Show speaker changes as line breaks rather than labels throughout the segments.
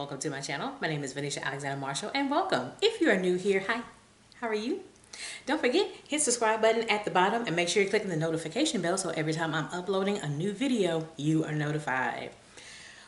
welcome to my channel. My name is Venetia Alexander Marshall and welcome. If you are new here, hi, how are you? Don't forget, hit the subscribe button at the bottom and make sure you're clicking the notification bell so every time I'm uploading a new video, you are notified.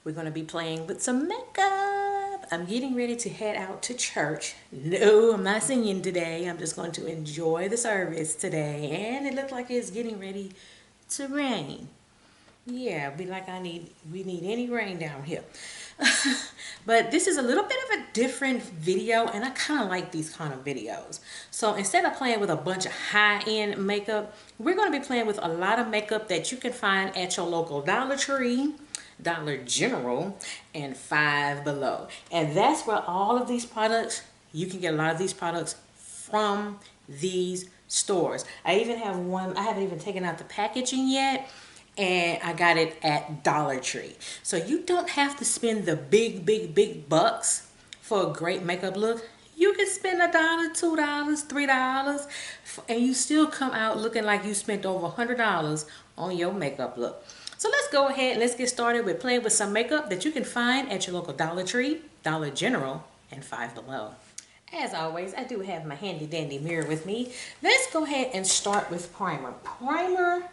We're going to be playing with some makeup. I'm getting ready to head out to church. No, I'm not singing today. I'm just going to enjoy the service today. And it looks like it's getting ready to rain. Yeah, we need any rain down here. But this is a little bit of a different video, and I kind of like these kind of videos. So instead of playing with a bunch of high-end makeup, we're going to be playing with a lot of makeup that you can find at your local Dollar Tree, Dollar General, and Five Below. And that's where all of these products, you can get a lot of these products from these stores. I even have one, I haven't even taken out the packaging yet, and I got it at Dollar Tree. So you don't have to spend the big bucks for a great makeup look. You can spend $1, $2, $3, and you still come out looking like you spent over $100 on your makeup look. So let's go ahead and let's get started with playing with some makeup that you can find at your local Dollar Tree, Dollar General, and Five Below. As always, I do have my handy dandy mirror with me. Let's go ahead and start with primer. Primer,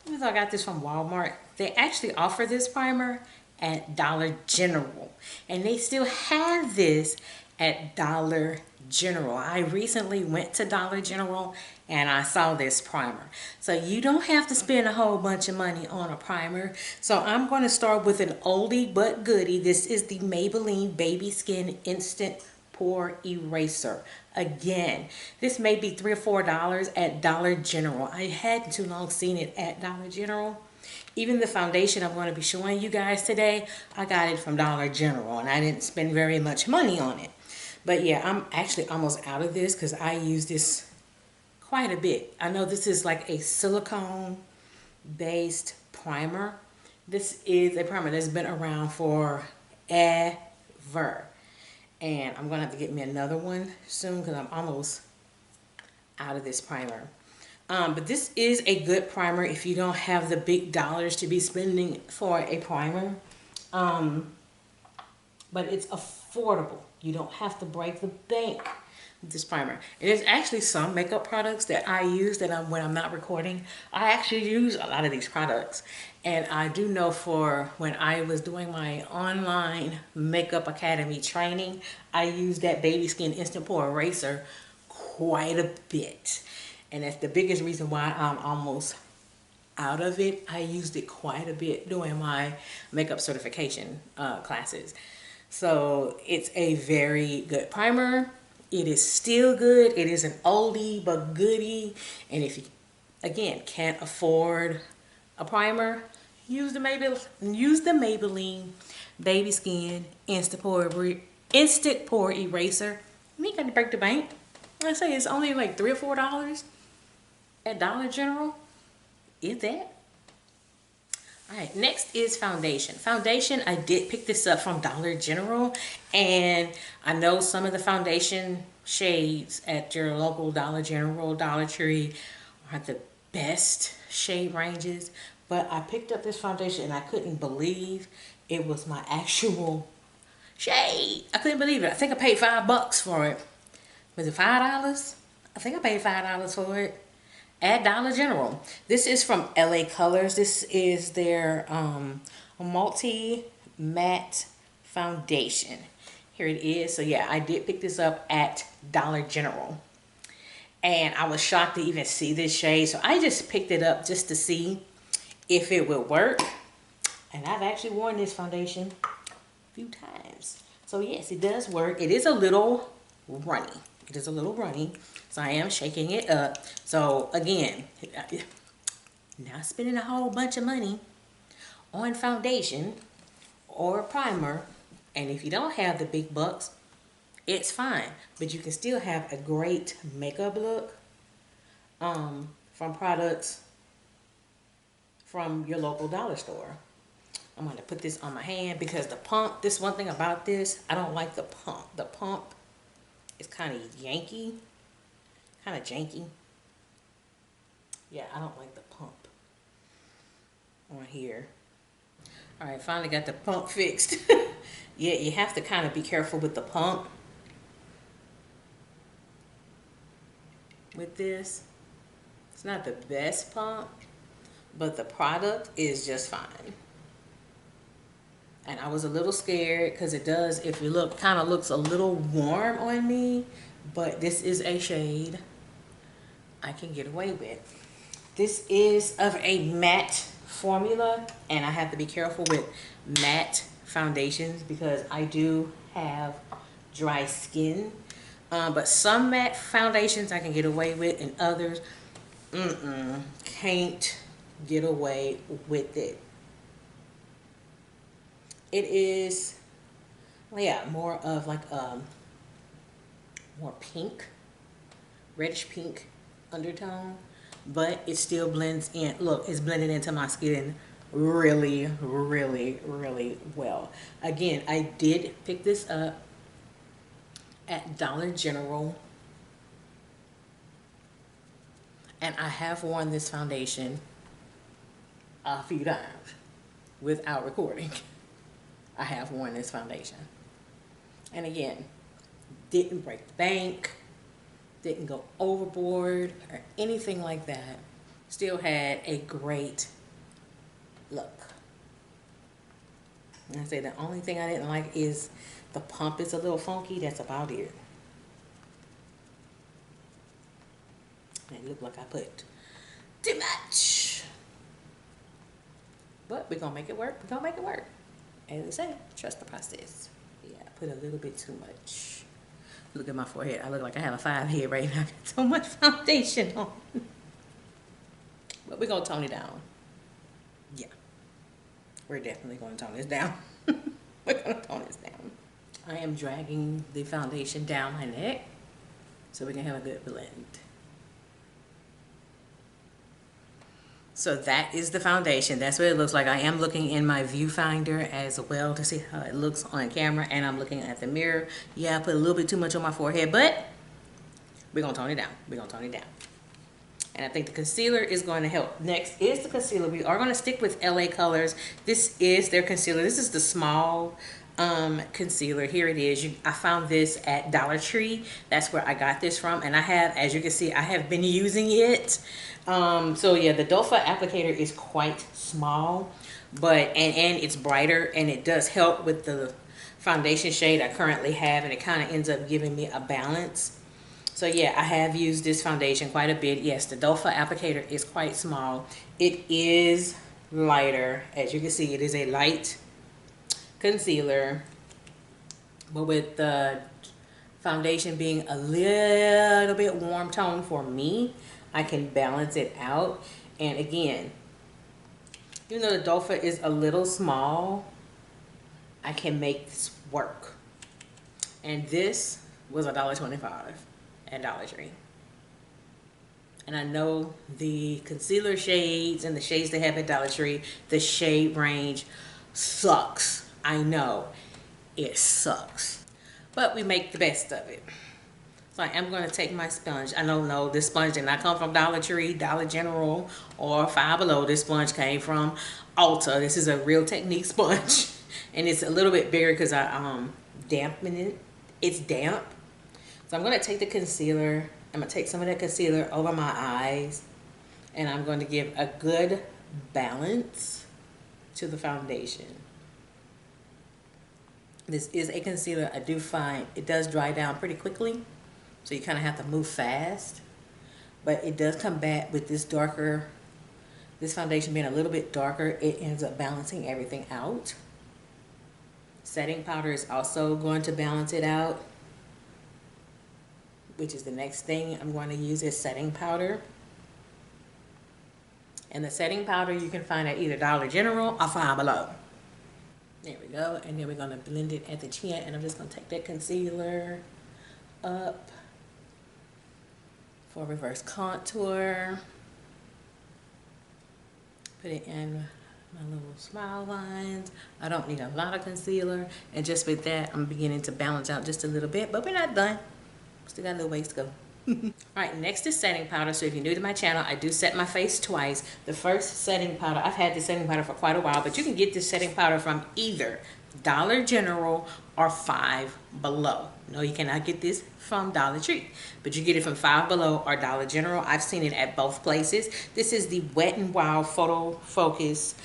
even though I got this from Walmart, they actually offer this primer at Dollar General. And they still have this at Dollar General. I recently went to Dollar General and I saw this primer. So you don't have to spend a whole bunch of money on a primer. So I'm going to start with an oldie but goodie. This is the Maybelline Baby Skin Instant Pore Eraser. Again, this may be $3 or $4 at Dollar General. I hadn't too long seen it at Dollar General. Even the foundation I'm going to be showing you guys today, I got it from Dollar General and I didn't spend very much money on it. But yeah, I'm actually almost out of this because I use this quite a bit. I know this is like a silicone based primer. This is a primer that's been around for ever. And I'm going to have to get me another one soon because I'm almost out of this primer. But this is a good primer if you don't have the big dollars to be spending for a primer. But it's affordable. You don't have to break the bank with this primer. And there's actually some makeup products that I use that when I'm not recording, I actually use a lot of these products. And I do know for when I was doing my online makeup academy training, I used that Baby Skin Instant Pore Eraser quite a bit. And that's the biggest reason why I'm almost out of it. I used it quite a bit during my makeup certification classes. So it's a very good primer. It is still good. It is an oldie but goodie. And if you, again, can't afford a primer, use the Maybelline Baby Skin Instant Pore Eraser. You ain't got to break the bank. I say it's only like $3 or $4 at Dollar General. Is that? Alright, next is foundation. Foundation, I did pick this up from Dollar General, and I know some of the foundation shades at your local Dollar General, Dollar Tree aren't the best shade ranges, but I picked up this foundation and I couldn't believe it was my actual shade. I couldn't believe it. I think I paid $5 for it. Was it $5? I think I paid $5 for it at Dollar General. This is from LA Colors. This is their multi matte foundation. Here it is. So yeah, I did pick this up at Dollar General. And I was shocked to even see this shade. So I just picked it up just to see if it would work. And I've actually worn this foundation a few times. So yes, it does work. It is a little runny. It is a little runny. So I am shaking it up. So again, not spending a whole bunch of money on foundation or primer. And if you don't have the big bucks, it's fine. But you can still have a great makeup look from products from your local dollar store. I'm going to put this on my hand because the pump, this one thing about this, I don't like the pump. The pump is kind of janky. Yeah, I don't like the pump on here. All right, finally got the pump fixed. Yeah, you have to kind of be careful with the pump with this. It's not the best pump, but the product is just fine. And I was a little scared because it does, if you look, kind of looks a little warm on me, but this is a shade I can get away with. This is of a matte formula, and I have to be careful with matte foundations because I do have dry skin. But some matte foundations I can get away with, and others, can't get away with it. It is, yeah, more of like more pink, reddish pink undertone, but it still blends in. Look, it's blending into my skin really, really, really well. Again, I did pick this up at Dollar General, and I have worn this foundation a few times without recording. I have worn this foundation, and again, didn't break the bank, didn't go overboard or anything like that. Still had a great look. And I say the only thing I didn't like is the pump is a little funky. That's about it. It looked like I put too much, but we're gonna make it work. We're gonna make it work. As I say, trust the process. Yeah, I put a little bit too much. Look at my forehead. I look like I have a 5 head right now. I got so much foundation on. But we're gonna tone it down. Yeah, we're definitely gonna tone this down. We're gonna tone this down. I am dragging the foundation down my neck so we can have a good blend. So that is the foundation. That's what it looks like. I am looking in my viewfinder as well to see how it looks on camera, and I'm looking at the mirror. Yeah, I put a little bit too much on my forehead, but we're gonna tone it down. We're gonna tone it down. And I think the concealer is going to help. Next is the concealer. We are going to stick with LA Colors. This is their concealer. This is the small concealer. Here it is. I found this at Dollar Tree. That's where I got this from, and I have, as you can see, I have been using it. So yeah, the doe foot applicator is quite small, but and it's brighter, and it does help with the foundation shade I currently have, and it kind of ends up giving me a balance. So yeah, I have used this foundation quite a bit. Yes, the doe foot applicator is quite small. It is lighter. As you can see, it is a light concealer, but with the foundation being a little bit warm tone for me, I can balance it out. And again, even though the doe foot is a little small, I can make this work. And this was $1.25 at Dollar Tree. And I know the concealer shades and the shades they have at Dollar Tree, the shade range sucks. I know it sucks, but we make the best of it. So I am going to take my sponge. I don't know, this sponge did not come from Dollar Tree, Dollar General, or Five Below. This sponge came from Ulta. This is a Real Technique sponge, and it's a little bit bigger because I dampened it. It's damp. So I'm going to take the concealer. I'm going to take some of that concealer over my eyes, and I'm going to give a good balance to the foundation. This is a concealer. I do find it does dry down pretty quickly, so you kind of have to move fast, but it does come back with this darker, this foundation being a little bit darker. It ends up balancing everything out. Setting powder is also going to balance it out, which is the next thing I'm going to use is setting powder. And the setting powder you can find at either Dollar General or Five Below. There we go. And then we're going to blend it at the chin, and I'm just going to take that concealer up for reverse contour. Put it in my little smile lines. I don't need a lot of concealer, and just with that I'm beginning to balance out just a little bit, but we're not done. Still got a little ways to go. Alright, next is setting powder. So if you're new to my channel, I do set my face twice. The first setting powder, I've had this setting powder for quite a while, but you can get this setting powder from either Dollar General or Five Below. No, you cannot get this from Dollar Tree, but you get it from Five Below or Dollar General. I've seen it at both places. This is the Wet n Wild Photo Focus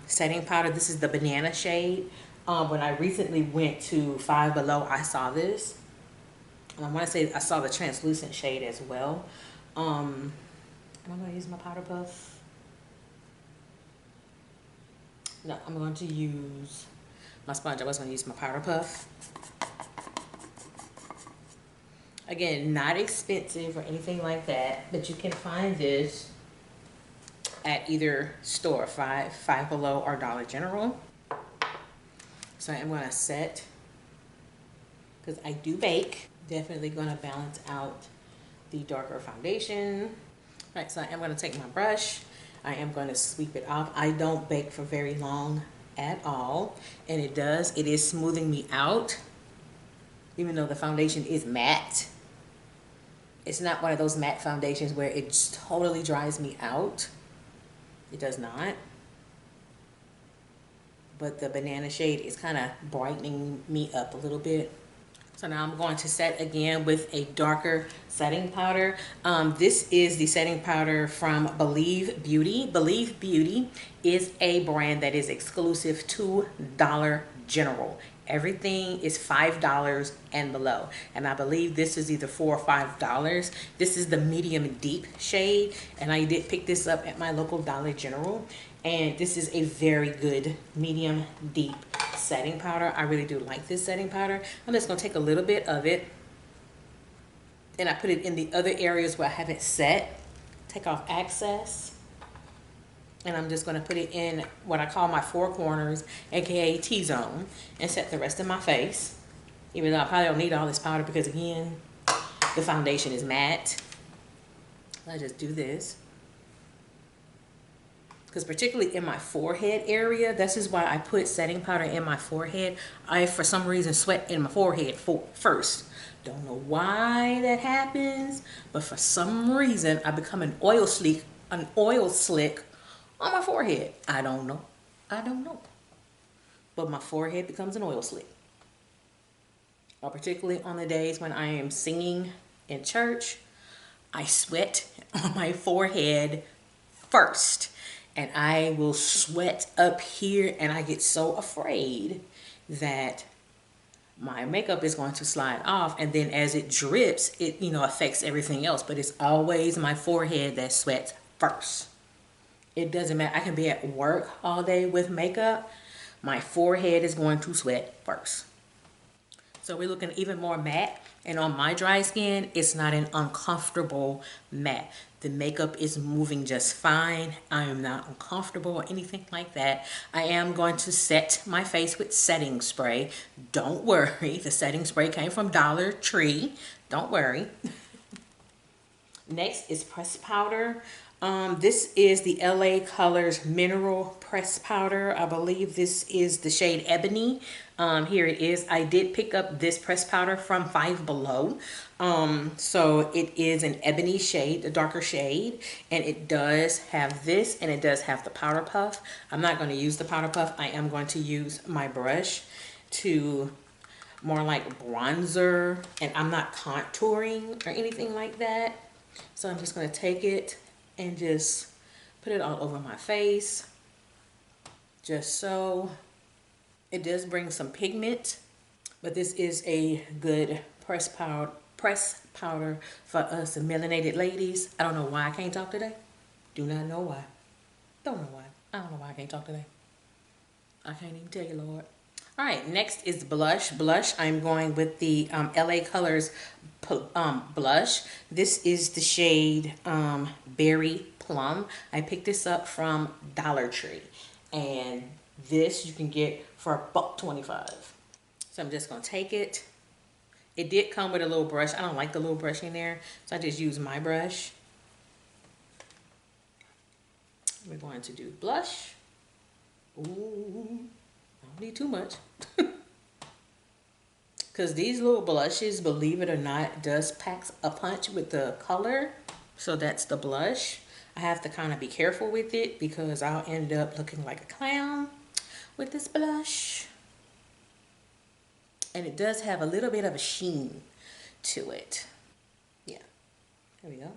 setting powder. This is the banana shade. When I recently went to Five Below, I saw this. I want to say I saw the translucent shade as well. I'm going to use my powder puff. No, I'm going to use my sponge. I was going to use my powder puff. Again, not expensive or anything like that, but you can find this at either store, Five Below or Dollar General. So I'm going to set, because I do bake, definitely going to balance out the darker foundation. All right, so I am going to take my brush. I am going to sweep it off. I don't bake for very long at all, and it is smoothing me out, even though the foundation is matte. It's not one of those matte foundations where it just totally dries me out. It does not. But the banana shade is kind of brightening me up a little bit. So now I'm going to set again with a darker setting powder. This is the setting powder from Believe Beauty. Believe Beauty is a brand that is exclusive to Dollar General. Everything is $5 and below. And I believe this is either $4 or $5. This is the medium deep shade. And I did pick this up at my local Dollar General. And this is a very good medium deep setting powder. I really do like this setting powder. I'm just going to take a little bit of it and I put it in the other areas where I haven't set. Take off excess. And I'm just going to put it in what I call my four corners, aka T-zone, and set the rest of my face. Even though I probably don't need all this powder because, again, the foundation is matte. I just do this. Because particularly in my forehead area, this is why I put setting powder in my forehead. I, for some reason, sweat in my forehead first. Don't know why that happens, but for some reason, I become an oil slick on my forehead. I don't know. I don't know. But my forehead becomes an oil slick. Or particularly on the days when I am singing in church, I sweat on my forehead first. And I will sweat up here, and I get so afraid that my makeup is going to slide off, and then as it drips, it affects everything else. But it's always my forehead that sweats first. It doesn't matter. I can be at work all day with makeup. My forehead is going to sweat first. So we're looking even more matte. And on my dry skin, it's not an uncomfortable matte. The makeup is moving just fine. I am not uncomfortable or anything like that. I am going to set my face with setting spray. Don't worry. The setting spray came from Dollar Tree. Don't worry. Next is pressed powder. This is the LA Colors Mineral Press Powder. I believe this is the shade Ebony. Here it is. I did pick up this press powder from Five Below. So it is an ebony shade, a darker shade, and it does have this, and it does have the powder puff. I'm not going to use the powder puff. I am going to use my brush to more like bronzer, and I'm not contouring or anything like that. So I'm just going to take it and just put it all over my face, just so. It does bring some pigment, but this is a good press powder for us melanated ladies. I don't know why I can't talk today. Do not know why. Don't know why. I don't know why I can't talk today. I can't even tell you, Lord. All right, next is blush. Blush, I'm going with the LA Colors blush. This is the shade Berry Plum. I picked this up from Dollar Tree, and this you can get for $1.25. So I'm just gonna take it. It did come with a little brush. I don't like the little brush in there, so I just use my brush. We're going to do blush. Ooh, I don't need too much. Because these little blushes, believe it or not, does pack a punch with the color. So that's the blush. I have to kind of be careful with it because I'll end up looking like a clown with this blush. And it does have a little bit of a sheen to it. Yeah, there we go.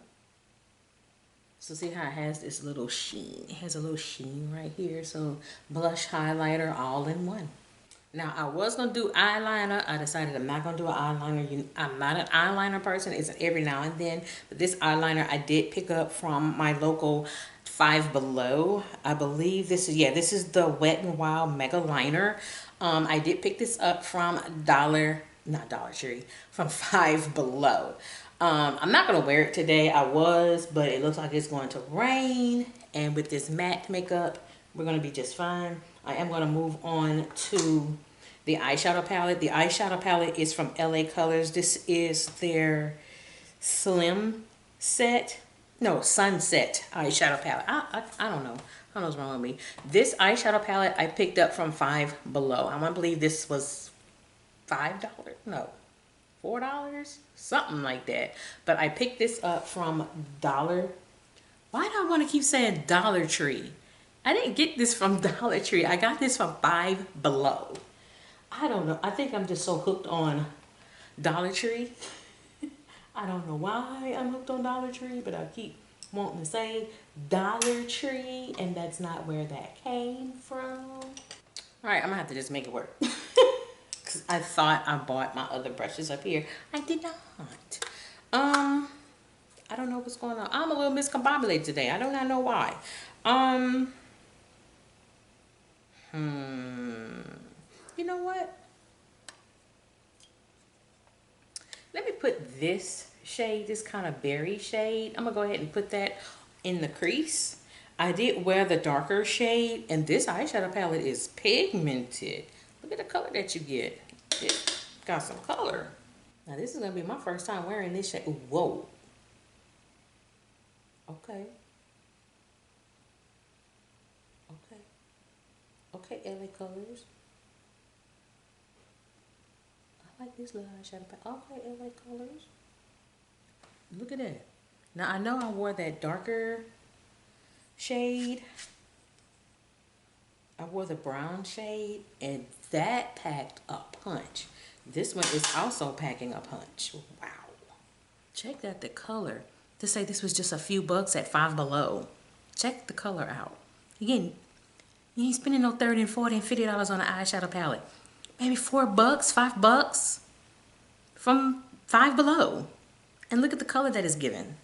So see how it has this little sheen? It has a little sheen right here. So blush, highlighter, all in one. Now I was gonna do eyeliner. I decided I'm not gonna do an eyeliner. I'm not an eyeliner person. It's every now and then. But this eyeliner I did pick up from my local Five Below. I believe this is, yeah, this is the Wet n Wild Mega Liner. I did pick this up from Dollar Tree, from Five Below. I'm not gonna wear it today. I was, but it looks like it's going to rain. And with this matte makeup, we're gonna be just fine. I am gonna move on to the eyeshadow palette. The eyeshadow palette is from LA Colors. This is their Slim Set. No, Sunset eyeshadow palette. I don't know. I don't know what's wrong with me. This eyeshadow palette I picked up from Five Below. I want to believe this was $5. No, $4, something like that. But I picked this up from Dollar. Why do I want to keep saying Dollar Tree? I didn't get this from Dollar Tree. I got this from Five Below. I don't know. I think I'm just so hooked on Dollar Tree. I don't know why I'm hooked on Dollar Tree, but I keep wanting to say Dollar Tree, and that's not where that came from. All right, I'm gonna have to just make it work. Because I thought I bought my other brushes up here. I did not. I don't know what's going on. I'm a little miscombobulated today. I do not know why. You know what? Let me put this shade, this kind of berry shade. I'm gonna go ahead and put that in the crease. I did wear the darker shade, and this eyeshadow palette is pigmented. Look at the color that you get. It's got some color. Now this is gonna be my first time wearing this shade. Ooh, whoa. Okay. Okay. Okay, LA Colors. I like this little eyeshadow palette. Okay, LA Colors. Look at that. Now I know I wore that darker shade. I wore the brown shade, and that packed a punch. This one is also packing a punch. Wow. Check out the color. To say this was just a few bucks at Five Below. Check the color out. Again, you ain't spending no $30 and $40 and $50 on an eyeshadow palette. Maybe $4, $5 from Five Below. And look at the color that is given.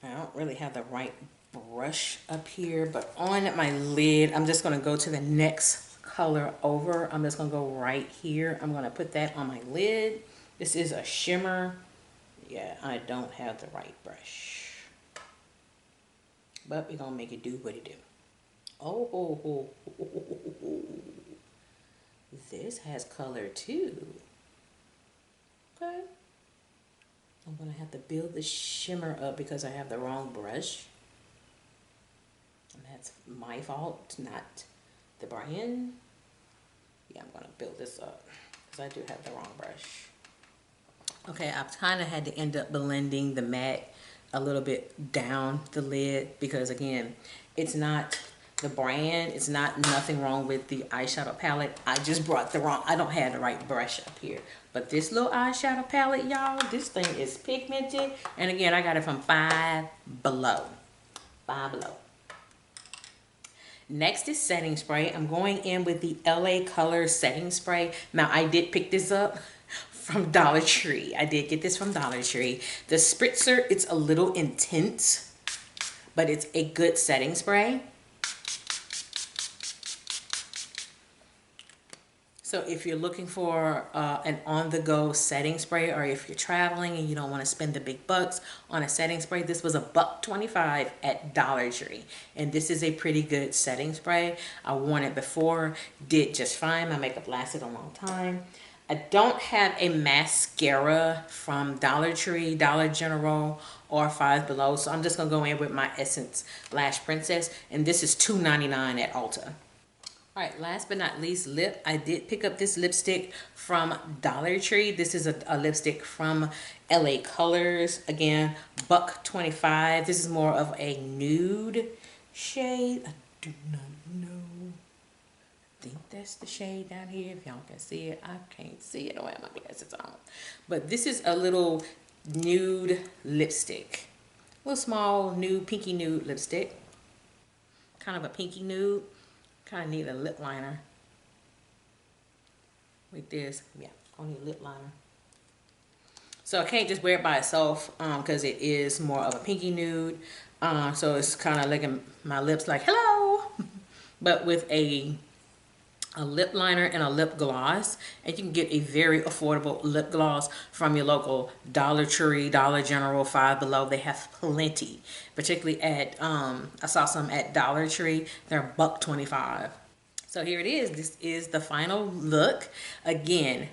I don't really have the right brush up here, but on my lid, I'm just gonna go to the next color over. I'm just gonna go right here. I'm gonna put that on my lid. This is a shimmer. Yeah, I don't have the right brush. But we're gonna make it do what it do. Oh, this has color too. Okay. I'm gonna have to build the shimmer up because I have the wrong brush. And that's my fault, not the brand. Yeah, I'm gonna build this up because I do have the wrong brush. Okay, I've kind of had to end up blending the matte a little bit down the lid because again, it's not the brand, it's not nothing wrong with the eyeshadow palette. I just brought the wrong, I don't have the right brush up here. But this little eyeshadow palette, y'all, this thing is pigmented. And again, I got it from Five Below. Five Below. Next is setting spray. I'm going in with the LA Colors setting spray. Now, I did pick this up from Dollar Tree. I did get this from Dollar Tree. The spritzer, it's a little intense, but it's a good setting spray. So if you're looking for an on-the-go setting spray, or if you're traveling and you don't want to spend the big bucks on a setting spray, this was $1.25 at Dollar Tree. And this is a pretty good setting spray. I worn it before, did just fine. My makeup lasted a long time. I don't have a mascara from Dollar Tree, Dollar General, or Five Below. So I'm just going to go in with my Essence Lash Princess. And this is $2.99 at Ulta. All right, last but not least, lip. I did pick up this lipstick from Dollar Tree. This is a lipstick from LA Colors. Again, $1.25. This is more of a nude shade. I do not know. think that's the shade down here. If y'all can see it, I can't see it. I don't have my glasses on. But this is a little nude lipstick. A little small nude, pinky nude lipstick. Kind of a pinky nude. Kind of need a lip liner with this. Yeah, I need a lip liner. So I can't just wear it by itself because it is more of a pinky nude. So it's kind of looking my lips like hello. But with a lip liner and a lip gloss, and you can get a very affordable lip gloss from your local Dollar Tree, Dollar General, Five Below. They have plenty, particularly at I saw some at Dollar Tree. They're $1.25. So here it is. This is the final look. Again,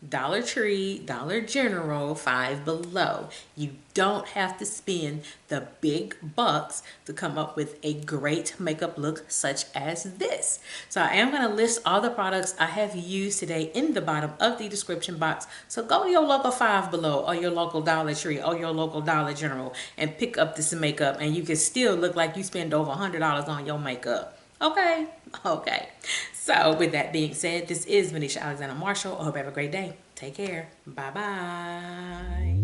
Dollar Tree, Dollar General, Five Below. You don't have to spend the big bucks to come up with a great makeup look such as this. So I am going to list all the products I have used today in the bottom of the description box. So go to your local Five Below or your local Dollar Tree or your local Dollar General and pick up this makeup, and you can still look like you spend over $100 on your makeup. Okay. So with that being said, this is Venetia Alexander Marshall. I hope you have a great day. Take care. Bye-bye.